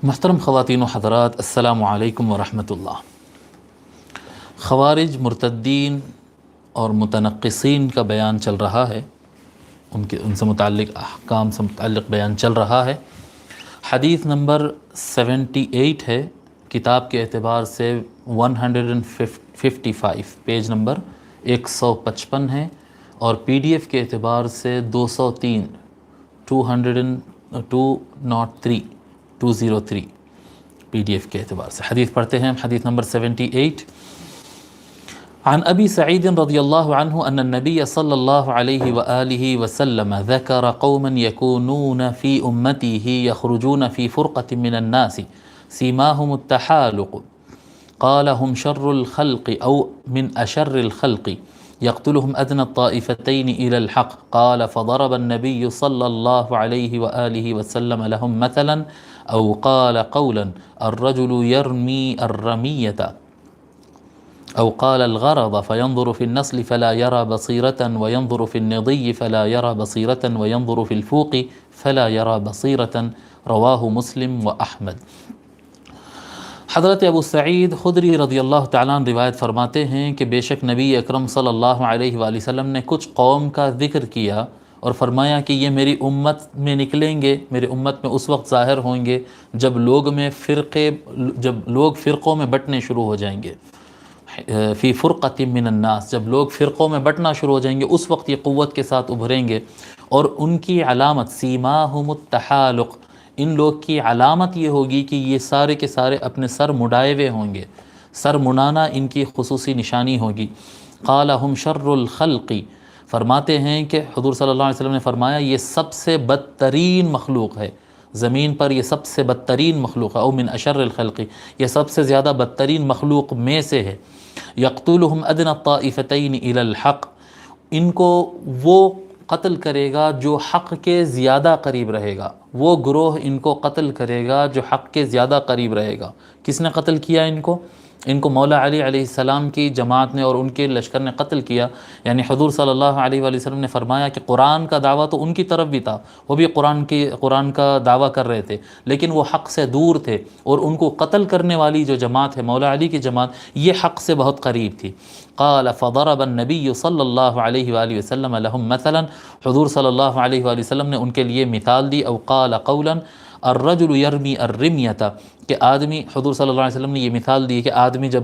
محترم خواتین و حضرات، السلام علیکم ورحمۃ اللہ۔ خوارج، مرتدین اور متنقصین کا بیان چل رہا ہے، ان سے متعلق احکام سے متعلق بیان چل رہا ہے۔ حدیث نمبر 78 ہے، کتاب کے اعتبار سے 155، پیج نمبر 155 ہے، اور پی ڈی ایف کے اعتبار سے 203 پی ڈی ایف کے اعتبار سے حدیث پڑھتے ہیں۔ حدیث نمبر 78، عن ابی سعید رضی اللہ عنہ ان النبی صلی اللہ علیہ وآلہ وسلم ذکر قوما یکونون فی امته یخرجون فی فرقة من الناس سیماہم التحالق قال هم شر الخلق او من اشر الخلق يقتلهم أدنى الطائفتين إلى الحق قال فضرب النبي صلى الله عليه وآله وسلم لهم مثلا أو قال قولا الرجل يرمي الرمية أو قال الغرض فينظر في النسل فلا يرى بصيرة وينظر في النضي فلا يرى بصيرة وينظر في الفوق فلا يرى بصيرة رواه مسلم وأحمد۔ حضرت ابو سعید خدری رضی اللہ تعالیٰ عنہ روایت فرماتے ہیں کہ بے شک نبی اکرم صلی اللہ علیہ وآلہ وسلم نے کچھ قوم کا ذکر کیا اور فرمایا کہ یہ میری امت میں نکلیں گے، میری امت میں اس وقت ظاہر ہوں گے جب لوگ فرقوں میں بٹنے شروع ہو جائیں گے۔ فی فرقۃ من الناس، جب لوگ فرقوں میں بٹنا شروع ہو جائیں گے اس وقت یہ قوت کے ساتھ ابھریں گے، اور ان کی علامت سیماہم التحالق، ان لوگ کی علامت یہ ہوگی کہ یہ سارے کے سارے اپنے سر مڈائے ہوئے ہوں گے، سر منانا ان کی خصوصی نشانی ہوگی۔ قال ہم شر الخلق، فرماتے ہیں کہ حضور صلی اللہ علیہ وسلم نے فرمایا یہ سب سے بدترین مخلوق ہے، زمین پر یہ سب سے بدترین مخلوق ہے، او من اشر الخلق، یہ سب سے زیادہ بدترین مخلوق میں سے ہے۔ یقتلہم ادنی الطائفتین الی الحق، ان کو وہ قتل کرے گا جو حق کے زیادہ قریب رہے گا، وہ گروہ ان کو قتل کرے گا جو حق کے زیادہ قریب رہے گا۔ کس نے قتل کیا ان کو مولا علی علیہ السلام کی جماعت نے اور ان کے لشکر نے قتل کیا، یعنی حضور صلی اللہ علیہ وآلہ وسلم نے فرمایا کہ قرآن کا دعویٰ تو ان کی طرف بھی تھا، وہ بھی قرآن کا دعویٰ کر رہے تھے، لیکن وہ حق سے دور تھے، اور ان کو قتل کرنے والی جو جماعت ہے مولا علی کی جماعت، یہ حق سے بہت قریب تھی۔ قال فضرب النبی صلی اللہ علیہ وآلہ وسلم لهم مثلا، حضور صلی اللہ علیہ وآلہ وسلم نے ان کے لیے مثال دی، او قال قولا الرجل یرمی الرمیۃ، کہ آدمی، حضور صلی اللہ علیہ وسلم نے یہ مثال دی کہ آدمی جب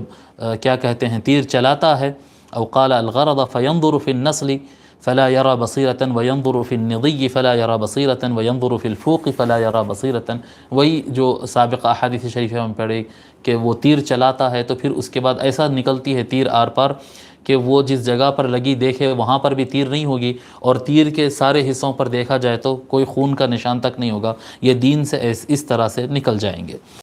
کیا کہتے ہیں تیر چلاتا ہے، او قال الغرض فینظر فی النسل فلا یرى بصیرة وینظر فی النضی فلا یرى بصیرة وینظر فی الفوق فلا یرى بصیرة، وہی جو سابقہ احادیث شریفہ میں پڑھے کہ وہ تیر چلاتا ہے تو پھر اس کے بعد ایسا نکلتی ہے تیر آر پار کہ وہ جس جگہ پر لگی دیکھے وہاں پر بھی تیر نہیں ہوگی، اور تیر کے سارے حصوں پر دیکھا جائے تو کوئی خون کا نشان تک نہیں ہوگا، یہ دین سے اس طرح سے نکل جائیں گے۔